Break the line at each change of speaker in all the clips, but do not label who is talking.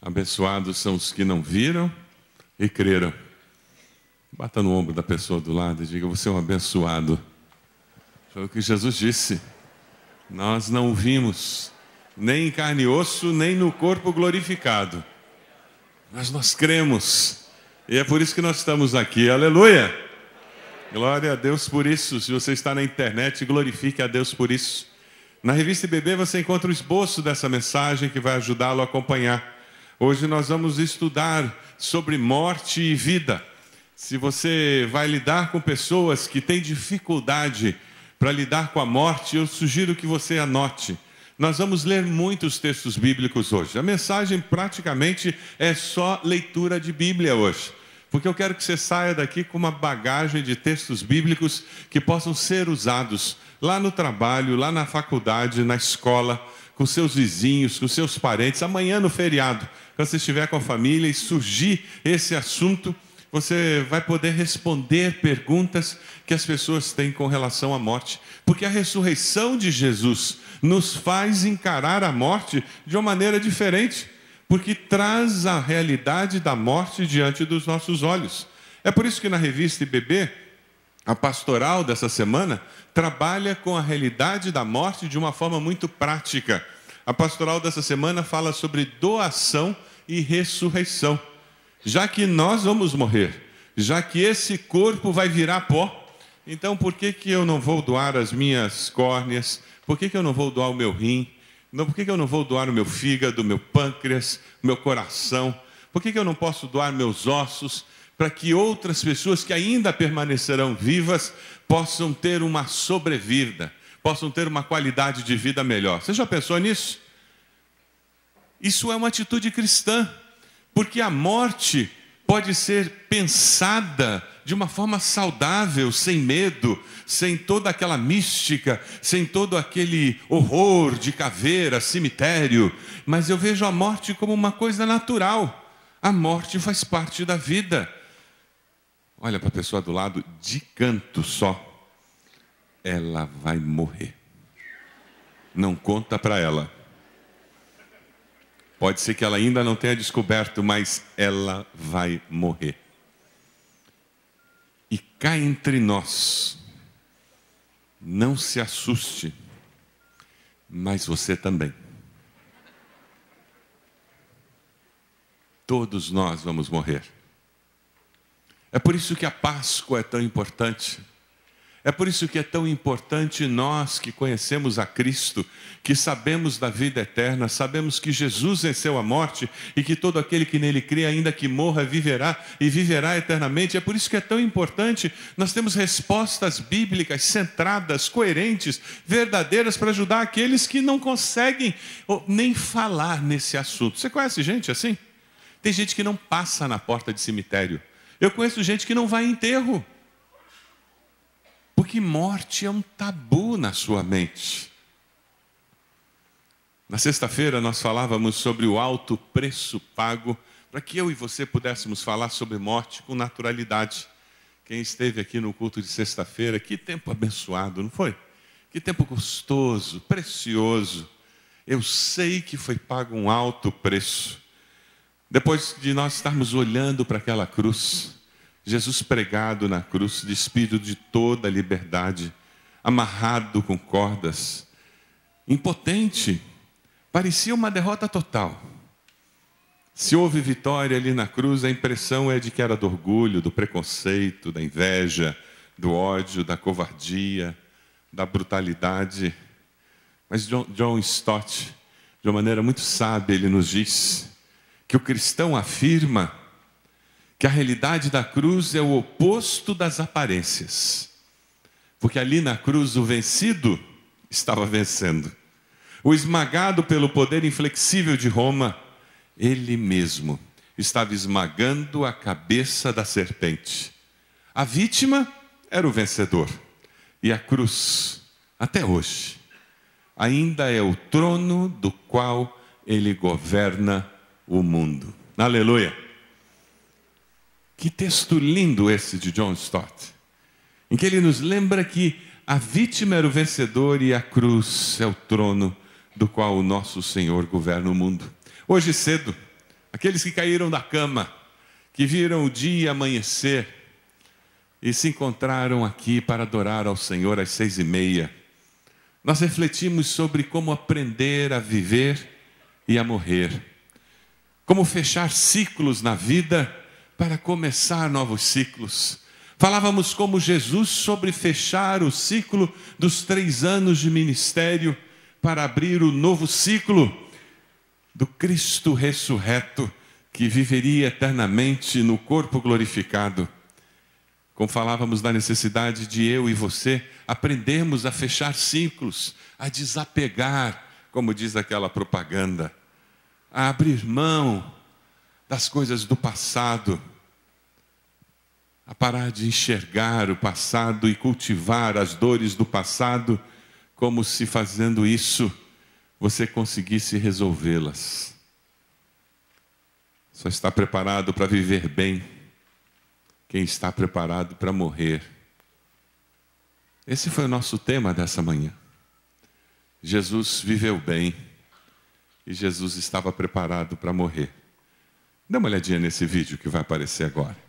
Abençoados são os que não viram e creram. Bata no ombro da pessoa do lado e diga: você é um abençoado. Foi o que Jesus disse. Nós não o vimos, nem em carne e osso, nem no corpo glorificado. Mas nós cremos. E é por isso que nós estamos aqui. Aleluia! Glória a Deus por isso. Se você está na internet, glorifique a Deus por isso. Na revista IBB você encontra o esboço dessa mensagem que vai ajudá-lo a acompanhar. Hoje nós vamos estudar sobre morte e vida. Se você vai lidar com pessoas que têm dificuldade para lidar com a morte, eu sugiro que você anote. Nós vamos ler muitos textos bíblicos hoje. A mensagem praticamente é só leitura de Bíblia hoje. Porque eu quero que você saia daqui com uma bagagem de textos bíblicos que possam ser usados lá no trabalho, lá na faculdade, na escola, com seus vizinhos, com seus parentes, amanhã no feriado. Quando você estiver com a família e surgir esse assunto, você vai poder responder perguntas que as pessoas têm com relação à morte. Porque a ressurreição de Jesus nos faz encarar a morte de uma maneira diferente. Porque traz a realidade da morte diante dos nossos olhos. É por isso que na revista IBB, a pastoral dessa semana trabalha com a realidade da morte de uma forma muito prática. A pastoral dessa semana fala sobre doação e ressurreição. Já que nós vamos morrer, já que esse corpo vai virar pó, então por que eu não vou doar as minhas córneas? Por que eu não vou doar o meu rim? Por que eu não vou doar o meu fígado, o meu pâncreas, o meu coração? Por que eu não posso doar meus ossos para que outras pessoas que ainda permanecerão vivas possam ter uma sobrevida, possam ter uma qualidade de vida melhor? Você já pensou nisso? Isso é uma atitude cristã, porque a morte pode ser pensada de uma forma saudável, sem medo, sem toda aquela mística, sem todo aquele horror de caveira, cemitério. Mas eu vejo a morte como uma coisa natural. A morte faz parte da vida. Olha para a pessoa do lado, de canto só. Ela vai morrer. Não conta para ela. Pode ser que ela ainda não tenha descoberto, mas ela vai morrer. E cá entre nós, não se assuste, mas você também. Todos nós vamos morrer. É por isso que a Páscoa é tão importante. É por isso que é tão importante nós que conhecemos a Cristo, que sabemos da vida eterna, sabemos que Jesus venceu a morte e que todo aquele que nele crê, ainda que morra, viverá e viverá eternamente. É por isso que é tão importante nós temos respostas bíblicas centradas, coerentes, verdadeiras para ajudar aqueles que não conseguem nem falar nesse assunto. Você conhece gente assim? Tem gente que não passa na porta de cemitério. Eu conheço gente que não vai em enterro. Porque morte é um tabu na sua mente. Na sexta-feira nós falávamos sobre o alto preço pago para que eu e você pudéssemos falar sobre morte com naturalidade. Quem esteve aqui no culto de sexta-feira, que tempo abençoado, não foi? Que tempo gostoso, precioso. Eu sei que foi pago um alto preço. Depois de nós estarmos olhando para aquela cruz, Jesus pregado na cruz, despido de toda a liberdade, amarrado com cordas, impotente, parecia uma derrota total. Se houve vitória ali na cruz, a impressão é de que era do orgulho, do preconceito, da inveja, do ódio, da covardia, da brutalidade. Mas John Stott, de uma maneira muito sábia, ele nos diz que o cristão afirma que a realidade da cruz é o oposto das aparências. Porque ali na cruz o vencido estava vencendo. O esmagado pelo poder inflexível de Roma, ele mesmo estava esmagando a cabeça da serpente. A vítima era o vencedor. E a cruz, até hoje, ainda é o trono do qual ele governa o mundo. Aleluia! Que texto lindo esse de John Stott, em que ele nos lembra que a vítima era o vencedor e a cruz é o trono do qual o nosso Senhor governa o mundo. Hoje cedo, aqueles que caíram da cama, que viram o dia amanhecer e se encontraram aqui para adorar ao Senhor às 6:30. Nós refletimos sobre como aprender a viver e a morrer, como fechar ciclos na vida para começar novos ciclos. Falávamos como Jesus sobre fechar o ciclo dos 3 anos de ministério para abrir o novo ciclo do Cristo ressurreto, que viveria eternamente no corpo glorificado. Como falávamos da necessidade de eu e você aprendermos a fechar ciclos, a desapegar, como diz aquela propaganda, a abrir mão das coisas do passado, a parar de enxergar o passado e cultivar as dores do passado, como se fazendo isso você conseguisse resolvê-las. Só está preparado para viver bem quem está preparado para morrer. Esse foi o nosso tema dessa manhã. Jesus viveu bem e Jesus estava preparado para morrer. Dá uma olhadinha nesse vídeo que vai aparecer agora.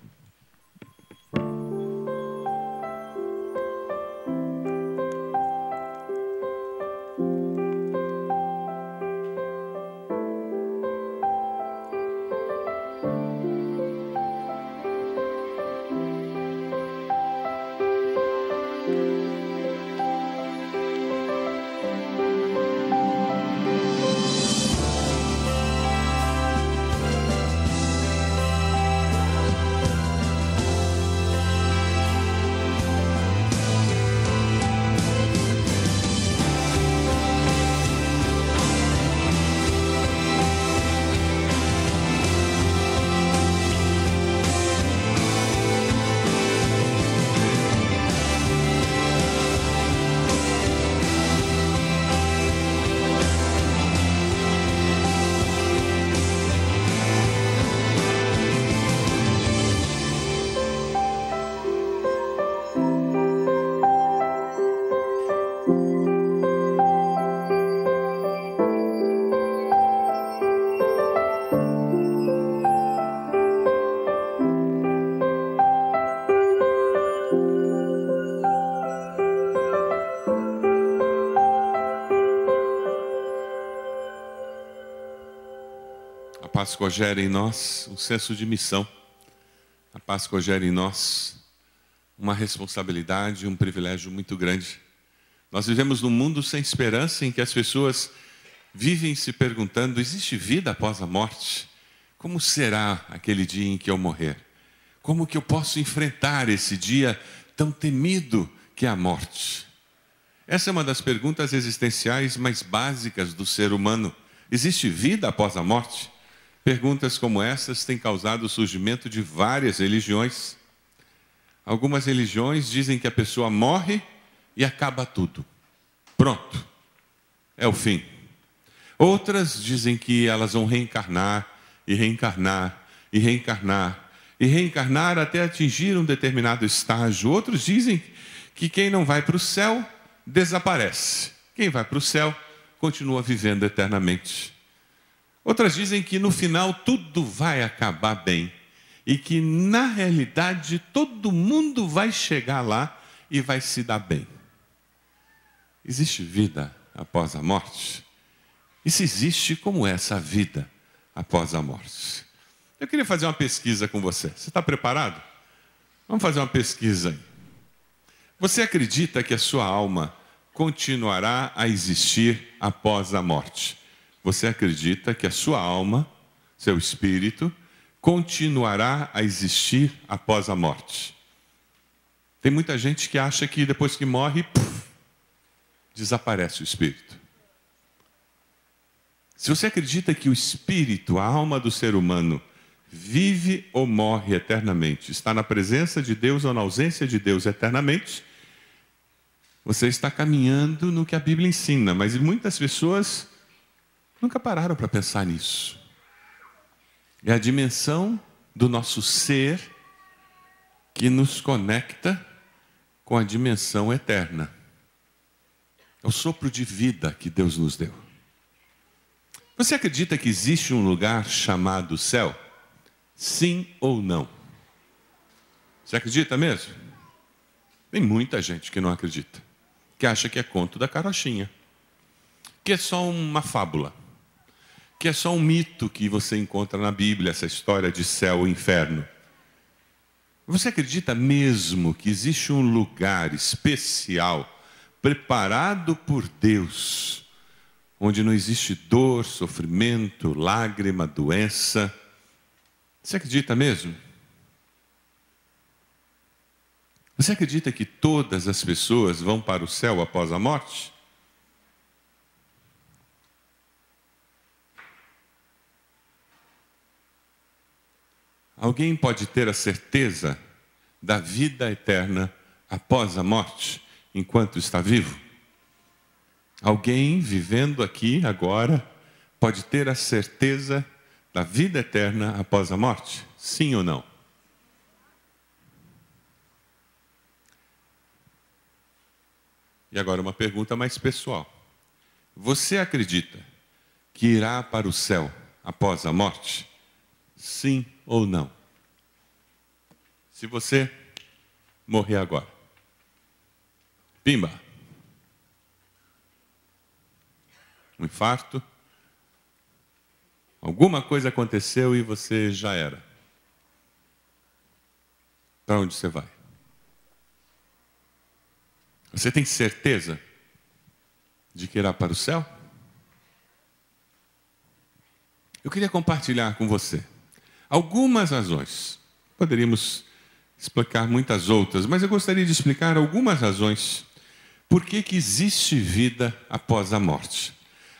A Páscoa gera em nós um senso de missão. A Páscoa gera em nós uma responsabilidade, um privilégio muito grande. Nós vivemos num mundo sem esperança, em que as pessoas vivem se perguntando: existe vida após a morte? Como será aquele dia em que eu morrer? Como que eu posso enfrentar esse dia tão temido que é a morte? Essa é uma das perguntas existenciais mais básicas do ser humano. Existe vida após a morte? Perguntas como essas têm causado o surgimento de várias religiões. Algumas religiões dizem que a pessoa morre e acaba tudo. Pronto, é o fim. Outras dizem que elas vão reencarnar, e reencarnar, e reencarnar, e reencarnar até atingir um determinado estágio. Outros dizem que quem não vai para o céu desaparece. Quem vai para o céu continua vivendo eternamente. Outras dizem que no final tudo vai acabar bem e que na realidade todo mundo vai chegar lá e vai se dar bem. Existe vida após a morte? E se existe, como é essa vida após a morte? Eu queria fazer uma pesquisa com você. Você está preparado? Vamos fazer uma pesquisa aí. Você acredita que a sua alma continuará a existir após a morte? Você acredita que a sua alma, seu espírito, continuará a existir após a morte? Tem muita gente que acha que depois que morre, desaparece o espírito. Se você acredita que o espírito, a alma do ser humano, vive ou morre eternamente, está na presença de Deus ou na ausência de Deus eternamente, você está caminhando no que a Bíblia ensina, mas muitas pessoas nunca pararam para pensar nisso. É a dimensão do nosso ser que nos conecta com a dimensão eterna. É o sopro de vida que Deus nos deu. Você acredita que existe um lugar chamado céu? Sim ou não? Você acredita mesmo? Tem muita gente que não acredita, que acha que é conto da carochinha, que é só uma fábula, que é só um mito que você encontra na Bíblia, essa história de céu e inferno. Você acredita mesmo que existe um lugar especial, preparado por Deus, onde não existe dor, sofrimento, lágrima, doença? Você acredita mesmo? Você acredita que todas as pessoas vão para o céu após a morte? Alguém pode ter a certeza da vida eterna após a morte, enquanto está vivo? Alguém vivendo aqui agora pode ter a certeza da vida eterna após a morte? Sim ou não? E agora uma pergunta mais pessoal. Você acredita que irá para o céu após a morte? Sim ou não? Se você morrer agora, pimba, um infarto, alguma coisa aconteceu e você já era. Para onde você vai? Você tem certeza de que irá para o céu? Eu queria compartilhar com você algumas razões. Poderíamos explicar muitas outras, mas eu gostaria de explicar algumas razões por que existe vida após a morte.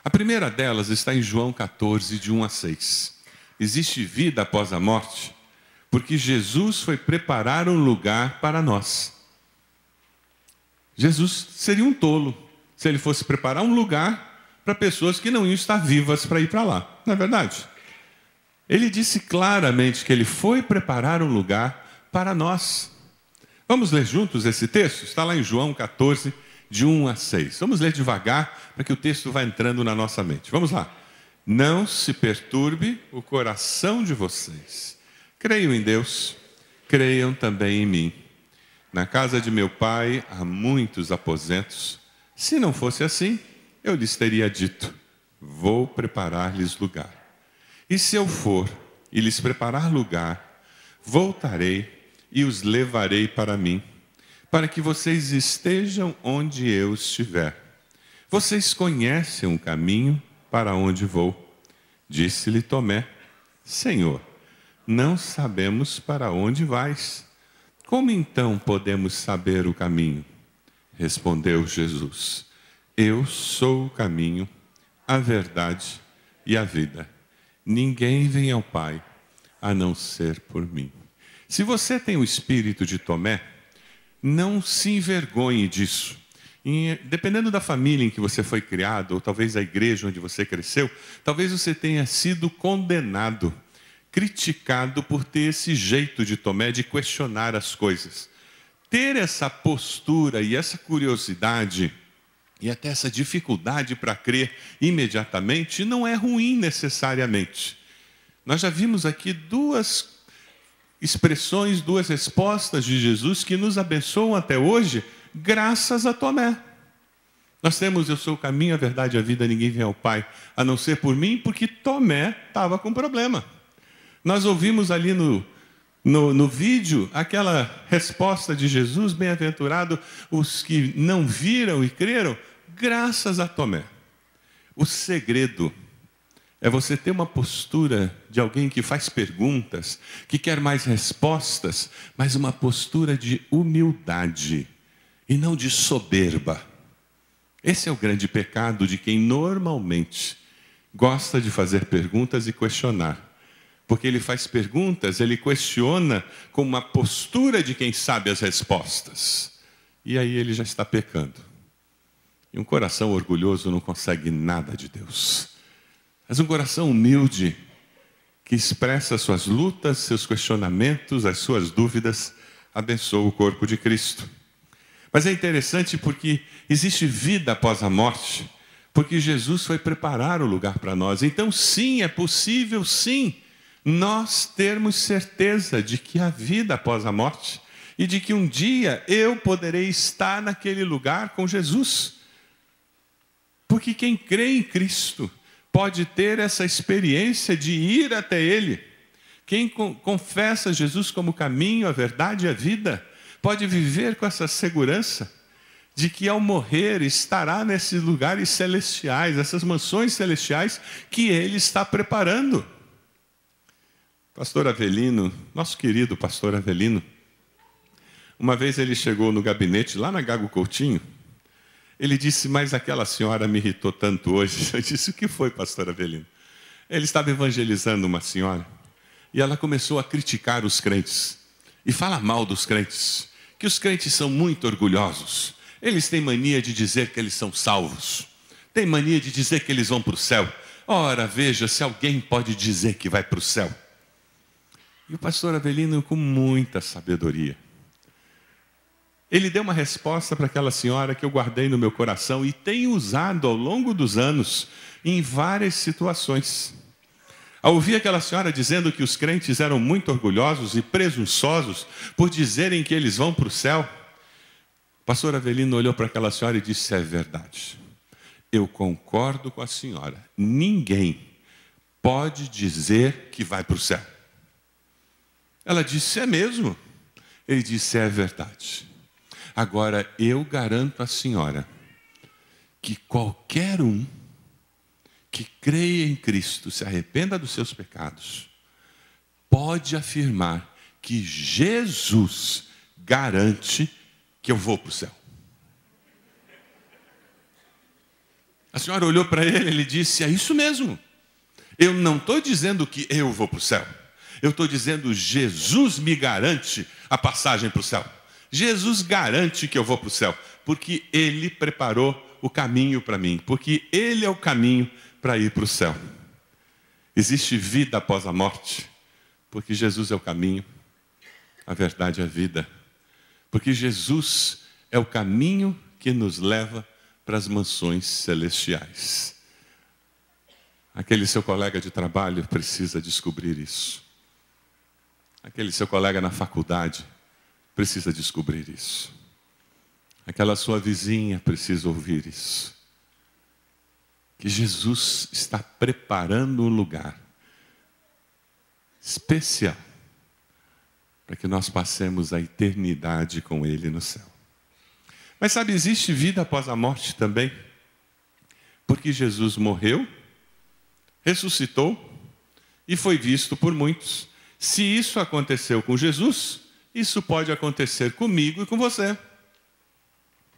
A primeira delas está em João 14, de 1 a 6. Existe vida após a morte porque Jesus foi preparar um lugar para nós. Jesus seria um tolo se ele fosse preparar um lugar para pessoas que não iam estar vivas para ir para lá. Não é verdade? Ele disse claramente que ele foi preparar um lugar para nós. Vamos ler juntos esse texto? Está lá em João 14, de 1 a 6. Vamos ler devagar para que o texto vá entrando na nossa mente. Vamos lá. Não se perturbe o coração de vocês. Creiam em Deus, creiam também em mim. Na casa de meu pai há muitos aposentos. Se não fosse assim, eu lhes teria dito: vou preparar-lhes lugar. E se eu for e lhes preparar lugar, voltarei e os levarei para mim, para que vocês estejam onde eu estiver. Vocês conhecem o caminho para onde vou. Disse-lhe Tomé: Senhor, não sabemos para onde vais. Como então podemos saber o caminho? Respondeu Jesus: Eu sou o caminho, a verdade e a vida. Ninguém vem ao Pai a não ser por mim. Se você tem o espírito de Tomé, não se envergonhe disso. Dependendo da família em que você foi criado, ou talvez da igreja onde você cresceu, talvez você tenha sido condenado, criticado por ter esse jeito de Tomé de questionar as coisas. Ter essa postura e essa curiosidade e até essa dificuldade para crer imediatamente não é ruim necessariamente. Nós já vimos aqui duas expressões, duas respostas de Jesus que nos abençoam até hoje, graças a Tomé. Nós temos: eu sou o caminho, a verdade e a vida, ninguém vem ao Pai a não ser por mim, porque Tomé estava com problema. Nós ouvimos ali no vídeo aquela resposta de Jesus: bem-aventurado os que não viram e creram, graças a Tomé. O segredo é você ter uma postura de alguém que faz perguntas, que quer mais respostas, mas uma postura de humildade e não de soberba. Esse é o grande pecado de quem normalmente gosta de fazer perguntas e questionar. Porque ele faz perguntas, ele questiona com uma postura de quem sabe as respostas. E aí ele já está pecando. E um coração orgulhoso não consegue nada de Deus. Mas um coração humilde, que expressa suas lutas, seus questionamentos, as suas dúvidas, abençoa o corpo de Cristo. Mas é interessante porque existe vida após a morte, Porque Jesus foi preparar o lugar para nós. Então, sim, é possível, sim, nós termos certeza de que há vida após a morte e de que um dia eu poderei estar naquele lugar com Jesus. Porque quem crê em Cristo pode ter essa experiência de ir até Ele. Quem confessa Jesus como o caminho, a verdade e a vida, pode viver com essa segurança de que ao morrer estará nesses lugares celestiais, essas mansões celestiais que Ele está preparando. Pastor Avelino, nosso querido pastor Avelino, uma vez ele chegou no gabinete lá na Gago Coutinho, ele disse, mas aquela senhora me irritou tanto hoje. Eu disse, o que foi, pastor Avelino? Ele estava evangelizando uma senhora e ela começou a criticar os crentes e fala mal dos crentes, que os crentes são muito orgulhosos. Eles têm mania de dizer que eles são salvos, têm mania de dizer que eles vão para o céu. Ora, veja se alguém pode dizer que vai para o céu. E o pastor Avelino, com muita sabedoria, ele deu uma resposta para aquela senhora que eu guardei no meu coração e tenho usado ao longo dos anos em várias situações. Ao ouvir aquela senhora dizendo que os crentes eram muito orgulhosos e presunçosos por dizerem que eles vão para o céu, o pastor Avelino olhou para aquela senhora e disse, é verdade, eu concordo com a senhora, ninguém pode dizer que vai para o céu. Ela disse, é mesmo? Ele disse, é verdade. Agora, eu garanto à senhora que qualquer um que creia em Cristo, se arrependa dos seus pecados, pode afirmar que Jesus garante que eu vou para o céu. A senhora olhou para ele e ele disse, é isso mesmo. Eu não estou dizendo que eu vou para o céu. Eu estou dizendo, Jesus me garante a passagem para o céu. Jesus garante que eu vou para o céu, porque Ele preparou o caminho para mim, porque Ele é o caminho para ir para o céu. Existe vida após a morte, porque Jesus é o caminho, a verdade e a vida. Porque Jesus é o caminho que nos leva para as mansões celestiais. Aquele seu colega de trabalho precisa descobrir isso. Aquele seu colega na faculdade precisa descobrir isso. Aquela sua vizinha precisa ouvir isso. Que Jesus está preparando um lugar especial para que nós passemos a eternidade com Ele no céu. Mas sabe, existe vida após a morte também. Porque Jesus morreu, ressuscitou e foi visto por muitos. Se isso aconteceu com Jesus, isso pode acontecer comigo e com você.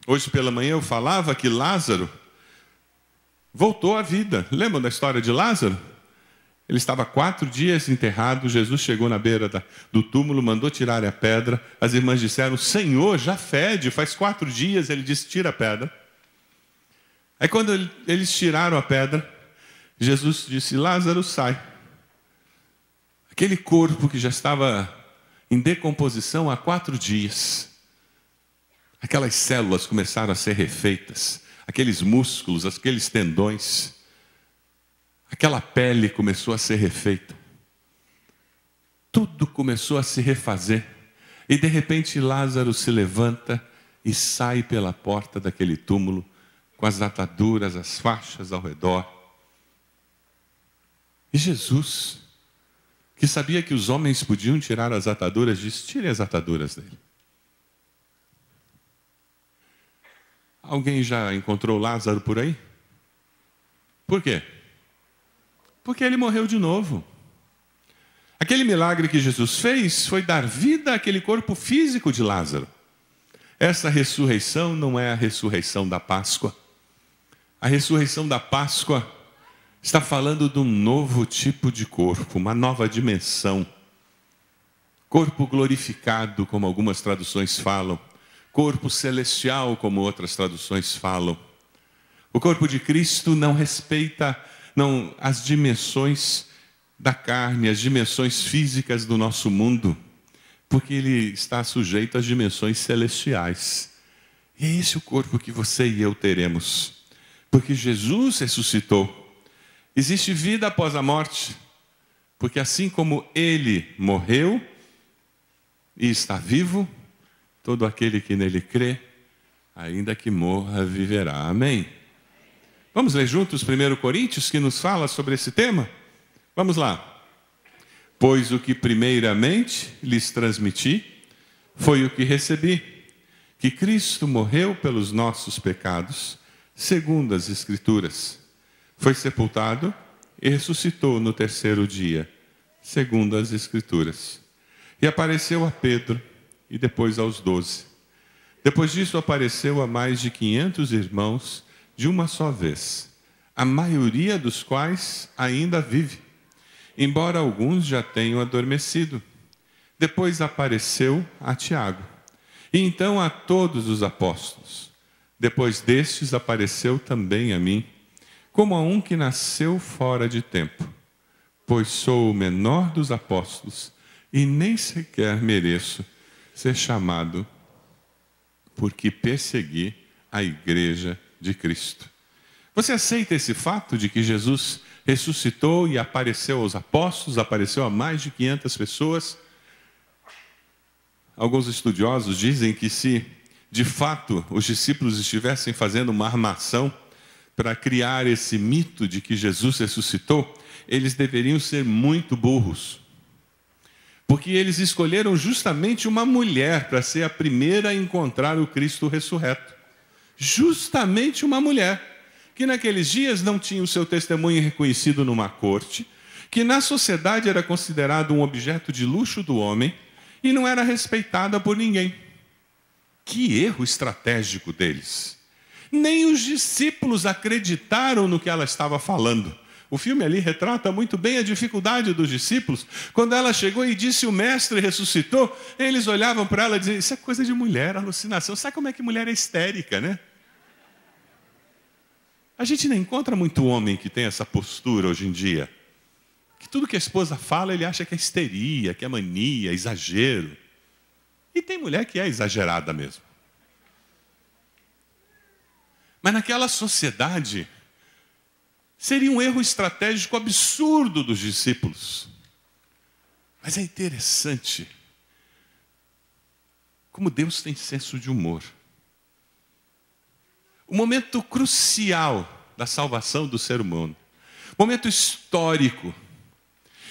Hoje pela manhã eu falava que Lázaro voltou à vida. Lembram da história de Lázaro? Ele estava 4 dias enterrado, Jesus chegou na beira do túmulo, mandou tirar a pedra. As irmãs disseram, Senhor, já fede, faz 4 dias. Ele disse, tira a pedra. Aí quando eles tiraram a pedra, Jesus disse, Lázaro, sai. Aquele corpo que já estava em decomposição há 4 dias, aquelas células começaram a ser refeitas, aqueles músculos, aqueles tendões, aquela pele começou a ser refeita, tudo começou a se refazer, e de repente Lázaro se levanta e sai pela porta daquele túmulo, com as ataduras, as faixas ao redor. E Jesus, que sabia que os homens podiam tirar as ataduras, disse, tire as ataduras dele. Alguém já encontrou Lázaro por aí? Por quê? Porque ele morreu de novo. Aquele milagre que Jesus fez foi dar vida àquele corpo físico de Lázaro. Essa ressurreição não é a ressurreição da Páscoa. A ressurreição da Páscoa está falando de um novo tipo de corpo, uma nova dimensão. Corpo glorificado, como algumas traduções falam. Corpo celestial, como outras traduções falam. O corpo de Cristo não respeita as dimensões da carne, as dimensões físicas do nosso mundo, porque ele está sujeito às dimensões celestiais. E é esse o corpo que você e eu teremos. Porque Jesus ressuscitou. Existe vida após a morte, porque assim como Ele morreu e está vivo, todo aquele que nele crê, ainda que morra, viverá. Amém? Vamos ler juntos 1 Coríntios, que nos fala sobre esse tema? Vamos lá. Pois o que primeiramente lhes transmiti foi o que recebi, que Cristo morreu pelos nossos pecados, segundo as Escrituras. Foi sepultado e ressuscitou no terceiro dia, segundo as Escrituras. E apareceu a Pedro e depois aos 12. Depois disso apareceu a mais de 500 irmãos de uma só vez, a maioria dos quais ainda vive, embora alguns já tenham adormecido. Depois apareceu a Tiago, e então a todos os apóstolos. Depois destes apareceu também a mim, como a um que nasceu fora de tempo, pois sou o menor dos apóstolos e nem sequer mereço ser chamado, porque persegui a igreja de Cristo. Você aceita esse fato de que Jesus ressuscitou e apareceu aos apóstolos, apareceu a mais de 500 pessoas? Alguns estudiosos dizem que se, de fato, os discípulos estivessem fazendo uma armação para criar esse mito de que Jesus ressuscitou, eles deveriam ser muito burros. Porque eles escolheram justamente uma mulher para ser a primeira a encontrar o Cristo ressurreto. Justamente uma mulher, que naqueles dias não tinha o seu testemunho reconhecido numa corte, que na sociedade era considerado um objeto de luxo do homem e não era respeitada por ninguém. Que erro estratégico deles! Nem os discípulos acreditaram no que ela estava falando. O filme ali retrata muito bem a dificuldade dos discípulos. Quando ela chegou e disse o mestre ressuscitou, eles olhavam para ela e diziam, isso é coisa de mulher, alucinação. Sabe como é que mulher é histérica, né? A gente não encontra muito homem que tem essa postura hoje em dia. Que tudo que a esposa fala, ele acha que é histeria, que é mania, exagero. E tem mulher que é exagerada mesmo. Mas naquela sociedade, seria um erro estratégico absurdo dos discípulos. Mas é interessante como Deus tem senso de humor. O momento crucial da salvação do ser humano, momento histórico,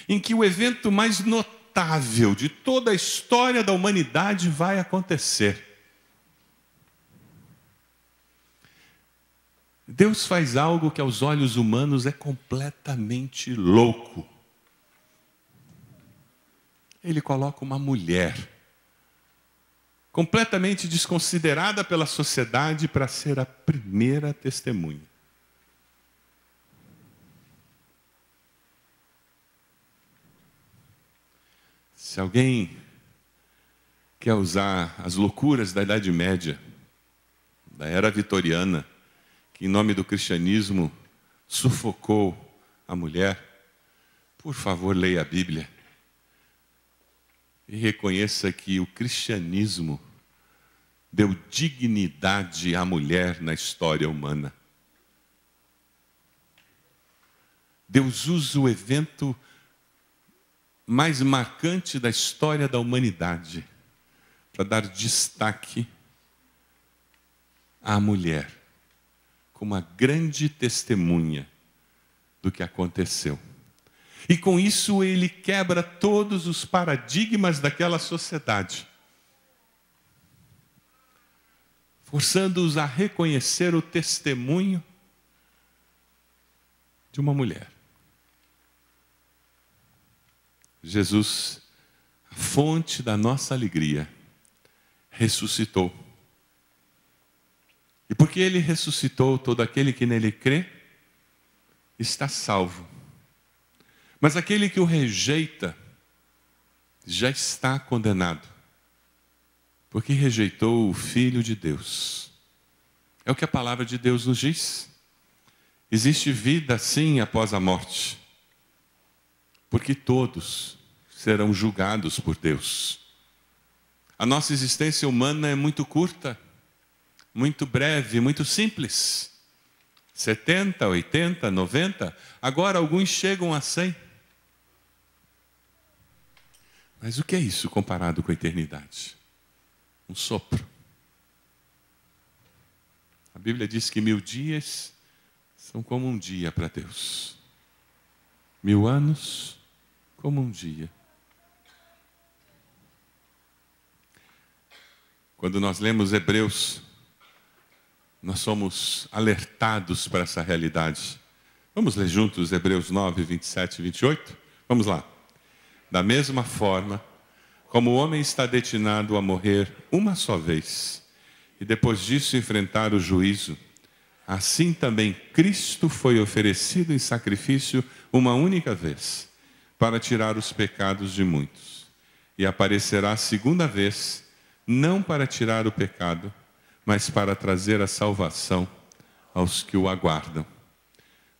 em que o evento mais notável de toda a história da humanidade vai acontecer. Deus faz algo que aos olhos humanos é completamente louco. Ele coloca uma mulher, completamente desconsiderada pela sociedade, para ser a primeira testemunha. Se alguém quer usar as loucuras da Idade Média, da era vitoriana, que em nome do cristianismo sufocou a mulher, por favor, leia a Bíblia e reconheça que o cristianismo deu dignidade à mulher na história humana. Deus usa o evento mais marcante da história da humanidade para dar destaque à mulher como uma grande testemunha do que aconteceu. E com isso ele quebra todos os paradigmas daquela sociedade, forçando-os a reconhecer o testemunho de uma mulher. Jesus, a fonte da nossa alegria, ressuscitou. E porque ele ressuscitou, todo aquele que nele crê está salvo. Mas aquele que o rejeita já está condenado, porque rejeitou o Filho de Deus. É o que a palavra de Deus nos diz. Existe vida, sim, após a morte, porque todos serão julgados por Deus. A nossa existência humana é muito curta, muito breve, muito simples. 70, 80, 90, agora alguns chegam a 100. Mas o que é isso comparado com a eternidade? Um sopro. A Bíblia diz que 1000 dias são como um dia para Deus. 1000 anos, como um dia. Quando nós lemos Hebreus, nós somos alertados para essa realidade. Vamos ler juntos Hebreus 9, 27 e 28? Vamos lá. Da mesma forma, como o homem está destinado a morrer uma só vez, e depois disso enfrentar o juízo, assim também Cristo foi oferecido em sacrifício uma única vez, para tirar os pecados de muitos. E aparecerá a segunda vez, não para tirar o pecado, mas para trazer a salvação aos que o aguardam.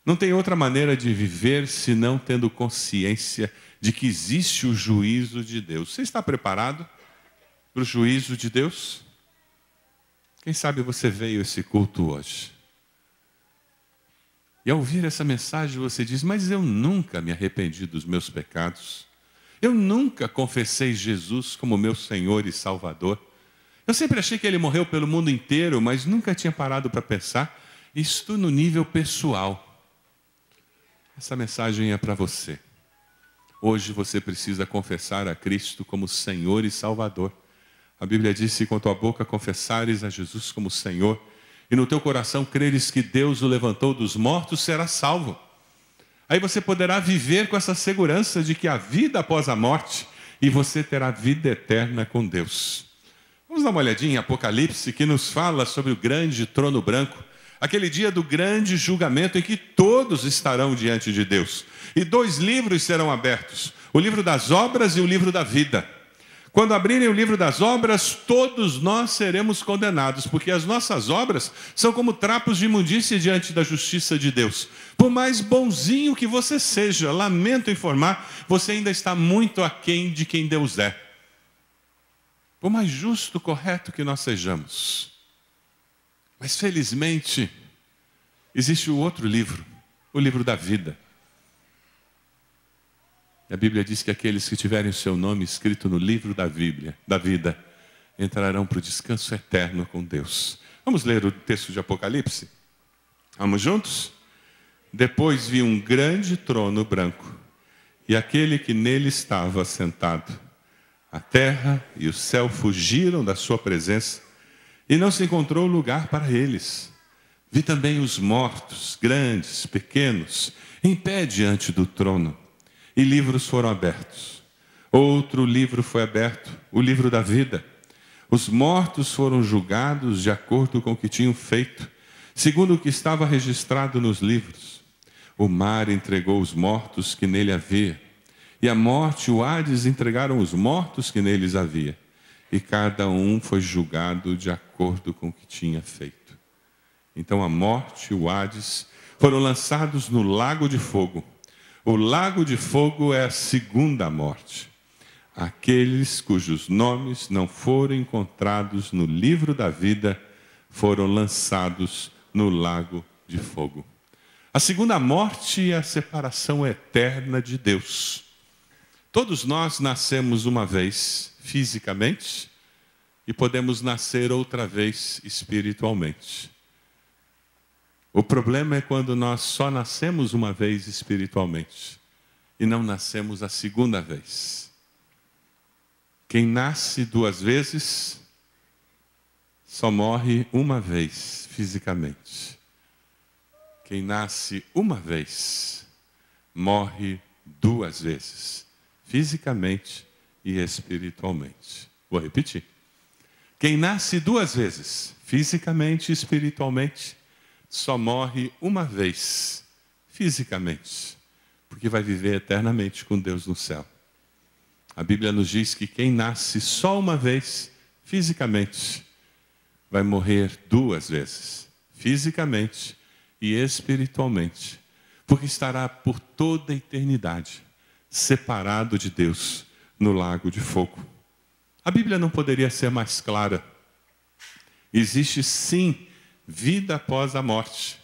Não tem outra maneira de viver senão tendo consciência de que existe o juízo de Deus. Você está preparado para o juízo de Deus? Quem sabe você veio a esse culto hoje. E ao ouvir essa mensagem você diz, mas eu nunca me arrependi dos meus pecados. Eu nunca confessei Jesus como meu Senhor e Salvador. Eu sempre achei que Ele morreu pelo mundo inteiro, mas nunca tinha parado para pensar. Isto no nível pessoal. Essa mensagem é para você. Hoje você precisa confessar a Cristo como Senhor e Salvador. A Bíblia diz, se com tua boca confessares a Jesus como Senhor, e no teu coração creres que Deus o levantou dos mortos, serás salvo. Aí você poderá viver com essa segurança de que há vida após a morte e você terá vida eterna com Deus. Vamos dar uma olhadinha em Apocalipse, que nos fala sobre o grande trono branco, aquele dia do grande julgamento em que todos estarão diante de Deus. E 2 livros serão abertos, o livro das obras e o livro da vida. Quando abrirem o livro das obras, todos nós seremos condenados, porque as nossas obras são como trapos de imundície diante da justiça de Deus. Por mais bonzinho que você seja, lamento informar, você ainda está muito aquém de quem Deus é. Por mais justo, correto que nós sejamos. Mas felizmente, existe o outro livro, o livro da vida. A Bíblia diz que aqueles que tiverem o seu nome escrito no livro da vida, entrarão para o descanso eterno com Deus. Vamos ler o texto de Apocalipse? Vamos juntos? Depois vi um grande trono branco, e aquele que nele estava sentado. A terra e o céu fugiram da sua presença, e não se encontrou lugar para eles. Vi também os mortos, grandes, pequenos, em pé diante do trono. E livros foram abertos. Outro livro foi aberto, o livro da vida. Os mortos foram julgados de acordo com o que tinham feito, segundo o que estava registrado nos livros. O mar entregou os mortos que nele havia, e a morte e o Hades entregaram os mortos que neles havia. E cada um foi julgado de acordo com o que tinha feito. Então a morte e o Hades foram lançados no lago de fogo. O lago de fogo é a segunda morte. Aqueles cujos nomes não foram encontrados no livro da vida foram lançados no lago de fogo. A segunda morte é a separação eterna de Deus. Todos nós nascemos uma vez fisicamente e podemos nascer outra vez espiritualmente. O problema é quando nós só nascemos uma vez espiritualmente e não nascemos a segunda vez. Quem nasce 2 vezes só morre uma vez fisicamente. Quem nasce uma vez morre 2 vezes, fisicamente e espiritualmente. Vou repetir. Quem nasce 2 vezes, fisicamente e espiritualmente, só morre uma vez, fisicamente, porque vai viver eternamente com Deus no céu. A Bíblia nos diz que quem nasce só uma vez, fisicamente, vai morrer 2 vezes, fisicamente e espiritualmente, porque estará por toda a eternidade separado de Deus no lago de fogo. A Bíblia não poderia ser mais clara. Existe sim vida após a morte.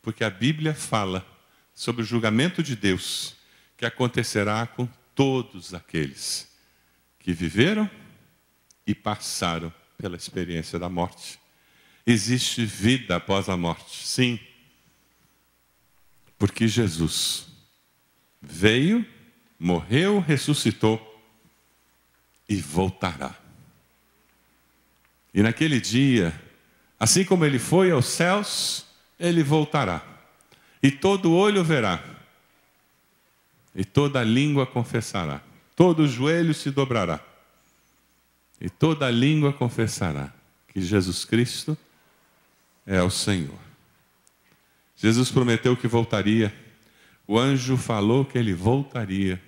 Porque a Bíblia fala sobre o julgamento de Deus que acontecerá com todos aqueles que viveram e passaram pela experiência da morte. Existe vida após a morte, sim. Porque Jesus veio, morreu, ressuscitou e voltará. E naquele dia, assim como ele foi aos céus, ele voltará. E todo olho verá. E toda língua confessará. Todo joelho se dobrará. E toda língua confessará que Jesus Cristo é o Senhor. Jesus prometeu que voltaria. O anjo falou que ele voltaria.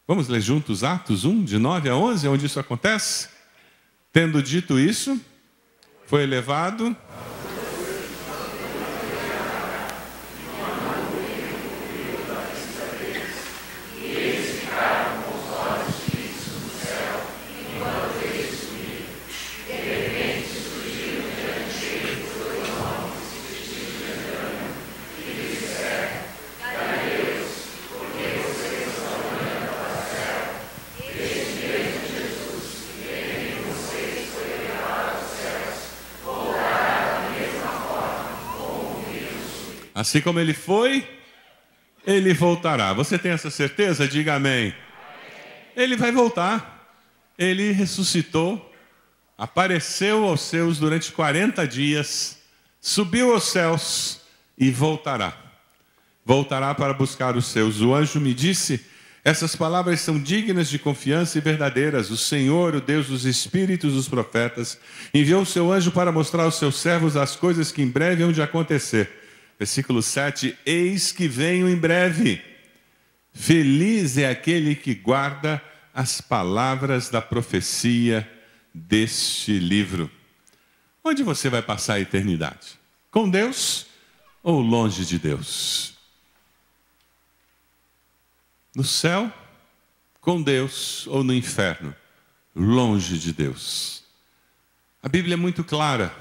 Vamos ler juntos Atos 1, de 9 a 11, onde isso acontece? Tendo dito isso, foi elevado. Assim como ele foi, ele voltará. Você tem essa certeza? Diga amém. Ele vai voltar. Ele ressuscitou, apareceu aos seus durante 40 dias, subiu aos céus e voltará. Voltará para buscar os seus. O anjo me disse: essas palavras são dignas de confiança e verdadeiras. O Senhor, o Deus dos espíritos dos profetas, enviou o seu anjo para mostrar aos seus servos as coisas que em breve hão de acontecer. Versículo 7, eis que venho em breve. Feliz é aquele que guarda as palavras da profecia deste livro. Onde você vai passar a eternidade? Com Deus ou longe de Deus? No céu, com Deus, ou no inferno? Longe de Deus. A Bíblia é muito clara,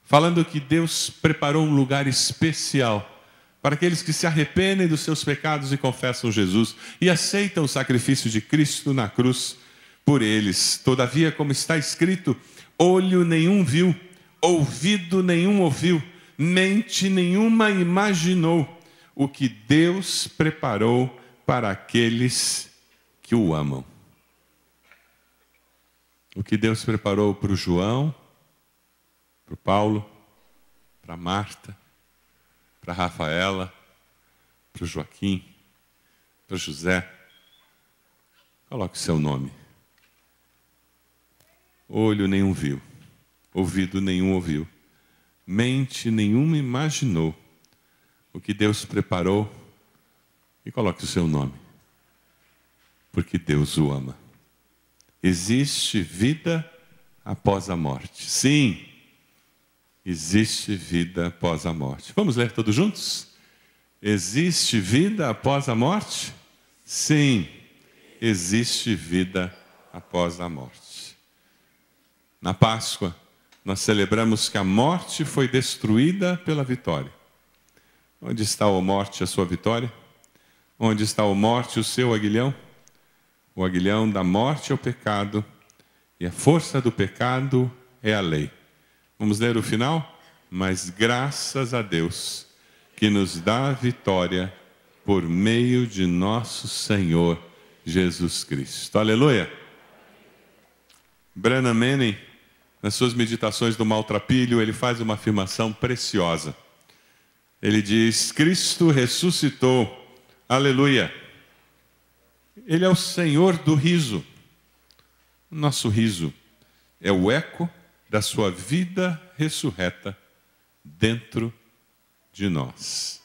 falando que Deus preparou um lugar especial para aqueles que se arrependem dos seus pecados e confessam Jesus e aceitam o sacrifício de Cristo na cruz por eles. Todavia, como está escrito, olho nenhum viu, ouvido nenhum ouviu, mente nenhuma imaginou o que Deus preparou para aqueles que o amam. O que Deus preparou para o João, para o Paulo, para a Marta, para a Rafaela, para o Joaquim, para o José. Coloque o seu nome. Olho nenhum viu, ouvido nenhum ouviu, mente nenhuma imaginou o que Deus preparou, e coloque o seu nome, porque Deus o ama. Existe vida após a morte. Sim, existe vida após a morte. Vamos ler todos juntos? Existe vida após a morte? Sim, existe vida após a morte. Na Páscoa, nós celebramos que a morte foi destruída pela vitória. Onde está, ó morte, a sua vitória? Onde está, ó morte, o seu aguilhão? O aguilhão da morte é o pecado, e a força do pecado é a lei. Vamos ler o final? Mas graças a Deus, que nos dá a vitória por meio de nosso Senhor Jesus Cristo. Aleluia! Branham Manning, nas suas meditações do maltrapilho, ele faz uma afirmação preciosa. Ele diz: Cristo ressuscitou. Aleluia! Ele é o Senhor do riso. O nosso riso é o eco da sua vida ressurreta dentro de nós.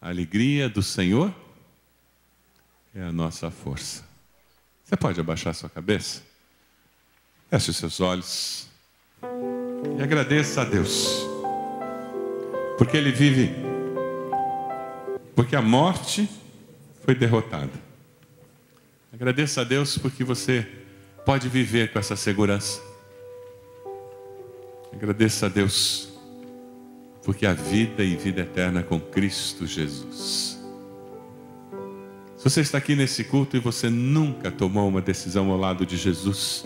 A alegria do Senhor é a nossa força. Você pode abaixar sua cabeça? Feche os seus olhos e agradeça a Deus, porque Ele vive, porque a morte foi derrotada. Agradeça a Deus porque você pode viver com essa segurança. Agradeça a Deus porque há vida e vida eterna com Cristo Jesus. Se você está aqui nesse culto e você nunca tomou uma decisão ao lado de Jesus,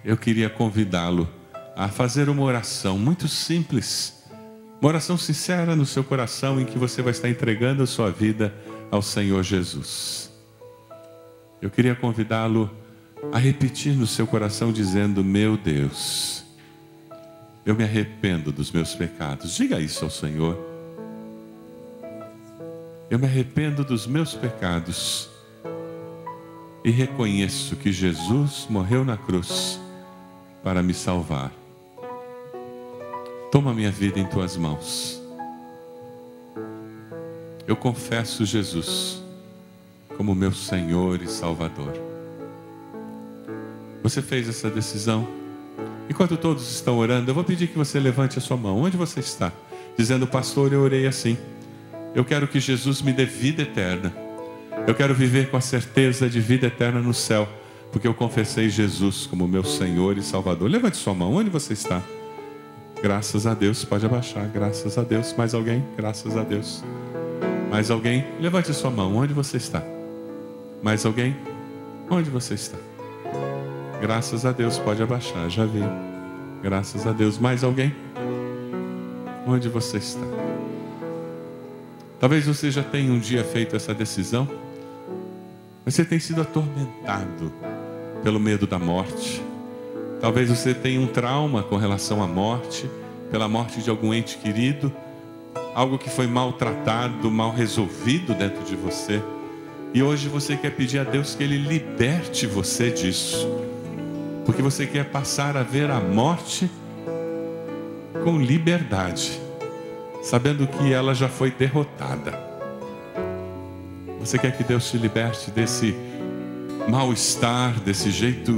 eu queria convidá-lo a fazer uma oração muito simples, uma oração sincera no seu coração, em que você vai estar entregando a sua vida ao Senhor Jesus. Eu queria convidá-lo a repetir no seu coração dizendo: meu Deus, eu me arrependo dos meus pecados. Diga isso ao Senhor. Eu me arrependo dos meus pecados e reconheço que Jesus morreu na cruz para me salvar. Toma minha vida em tuas mãos. Eu confesso Jesus como meu Senhor e Salvador. Você fez essa decisão? Enquanto todos estão orando, eu vou pedir que você levante a sua mão. Onde você está? Dizendo: pastor, eu orei assim. Eu quero que Jesus me dê vida eterna. Eu quero viver com a certeza de vida eterna no céu, porque eu confessei Jesus como meu Senhor e Salvador. Levante sua mão. Onde você está? Graças a Deus. Pode abaixar. Graças a Deus. Mais alguém? Graças a Deus. Mais alguém? Levante sua mão. Onde você está? Mais alguém? Onde você está? Graças a Deus. Pode abaixar. Já vi. Graças a Deus. Mais alguém? Onde você está? Talvez você já tenha um dia feito essa decisão, mas você tem sido atormentado pelo medo da morte. Talvez você tenha um trauma com relação à morte, pela morte de algum ente querido, algo que foi maltratado, mal resolvido dentro de você. E hoje você quer pedir a Deus que Ele liberte você disso, porque você quer passar a ver a morte com liberdade, sabendo que ela já foi derrotada. Você quer que Deus te liberte desse mal-estar, desse jeito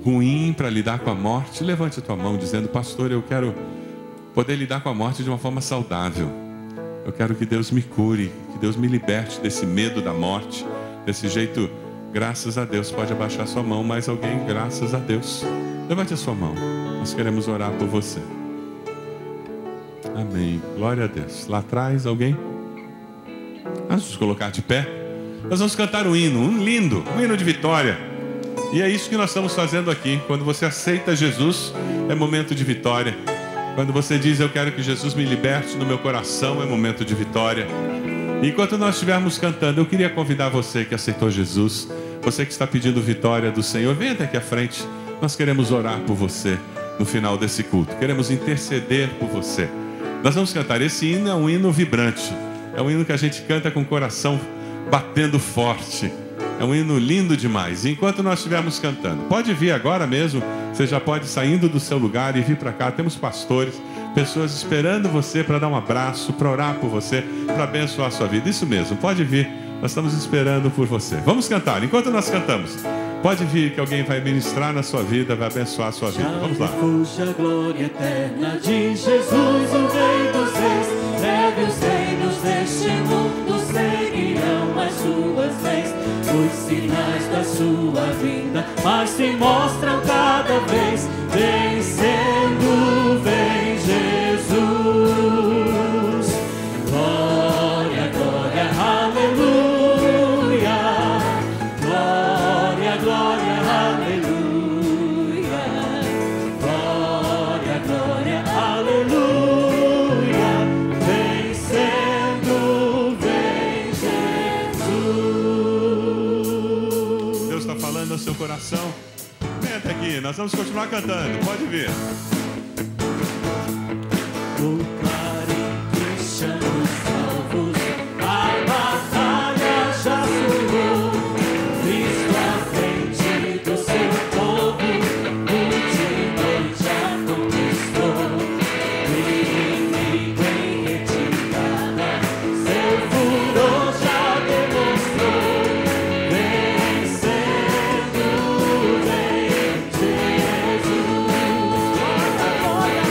ruim para lidar com a morte? Levante a tua mão dizendo: pastor, eu quero poder lidar com a morte de uma forma saudável. Eu quero que Deus me cure, que Deus me liberte desse medo da morte, desse jeito. Graças a Deus. Pode abaixar sua mão. Mais alguém? Graças a Deus. Levante a sua mão. Nós queremos orar por você. Amém. Glória a Deus. Lá atrás, alguém? Vamos nos colocar de pé. Nós vamos cantar um hino, um lindo, um hino de vitória. E é isso que nós estamos fazendo aqui. Quando você aceita Jesus, é momento de vitória. Quando você diz: eu quero que Jesus me liberte no meu coração, é momento de vitória. E enquanto nós estivermos cantando, eu queria convidar você que aceitou Jesus, você que está pedindo vitória do Senhor, venha até aqui à frente. Nós queremos orar por você no final desse culto. Queremos interceder por você. Nós vamos cantar. Esse hino é um hino vibrante. É um hino que a gente canta com o coração batendo forte. É um hino lindo demais. E enquanto nós estivermos cantando, pode vir agora mesmo. Você já pode ir saindo do seu lugar e vir para cá. Temos pastores, pessoas esperando você para dar um abraço, para orar por você, para abençoar a sua vida. Isso mesmo, pode vir. Nós estamos esperando por você. Vamos cantar. Enquanto nós cantamos, pode vir que alguém vai ministrar na sua vida, vai abençoar a sua vida. Vamos lá.
Já a glória eterna de Jesus, o Rei dos Reis. Breve os reinos deste mundo seguirão as suas leis. Os sinais da sua vinda mais se mostram cada vez. Vencendo, vem Jesus. Glória, glória, aleluia. Glória, glória, aleluia. Glória, glória, aleluia. Vencendo, vem Jesus.
Deus está falando ao seu coração. Vem até aqui, nós vamos continuar cantando. Pode vir.
O claro que chama os salvos, a batalha já soou. Cristo à frente do seu povo, multidão já conquistou. O inimigo em retirada, seu furor já demonstrou. Vencendo, vem Jesus. Glória, glória.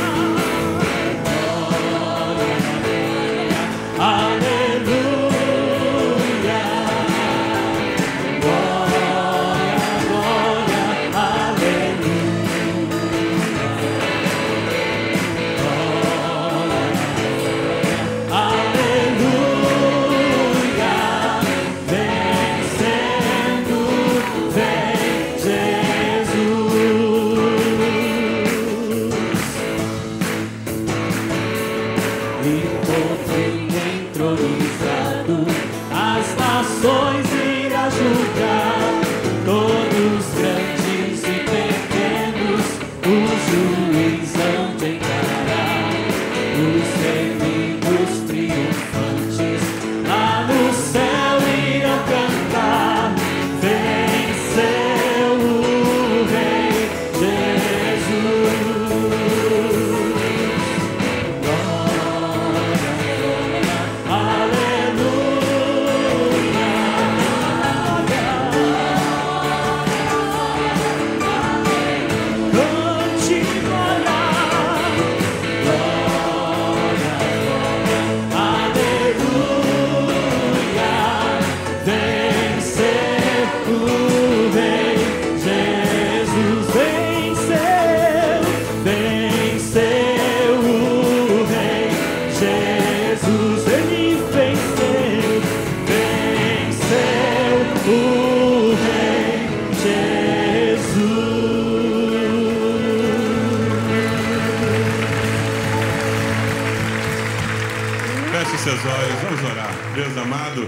amado,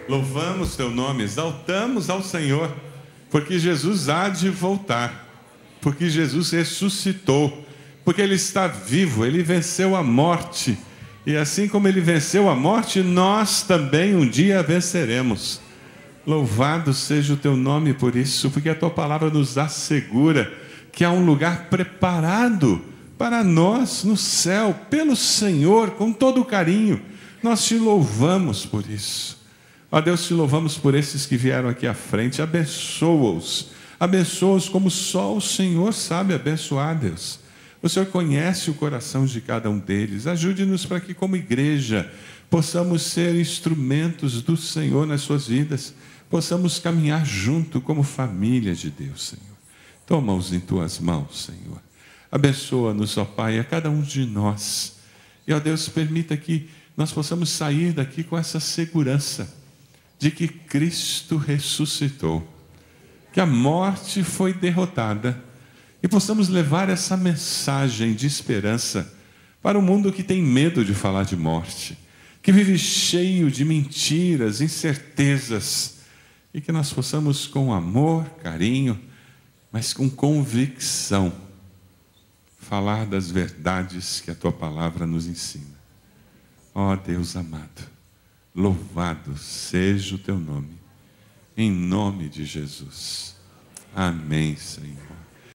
louvamos teu nome, exaltamos ao Senhor, porque Jesus há de voltar, porque Jesus ressuscitou, porque Ele está vivo, Ele venceu a morte, e assim como Ele venceu a morte, nós também um dia venceremos. Louvado seja o teu nome por isso, porque a tua palavra nos assegura que há um lugar preparado para nós no céu, pelo Senhor, com todo o carinho. Nós te louvamos por isso. Ó Deus, te louvamos por esses que vieram aqui à frente. Abençoa-os. Abençoa-os como só o Senhor sabe abençoar, Deus. O Senhor conhece o coração de cada um deles. Ajude-nos para que, como igreja, possamos ser instrumentos do Senhor nas suas vidas. Possamos caminhar junto como família de Deus, Senhor. Toma-os em tuas mãos, Senhor. Abençoa-nos, ó Pai, a cada um de nós. E, ó Deus, permita que nós possamos sair daqui com essa segurança de que Cristo ressuscitou, que a morte foi derrotada, e possamos levar essa mensagem de esperança para um mundo que tem medo de falar de morte, que vive cheio de mentiras, incertezas, e que nós possamos, com amor, carinho, mas com convicção, falar das verdades que a tua palavra nos ensina. Ó Deus amado, louvado seja o teu nome, em nome de Jesus. Amém, Senhor.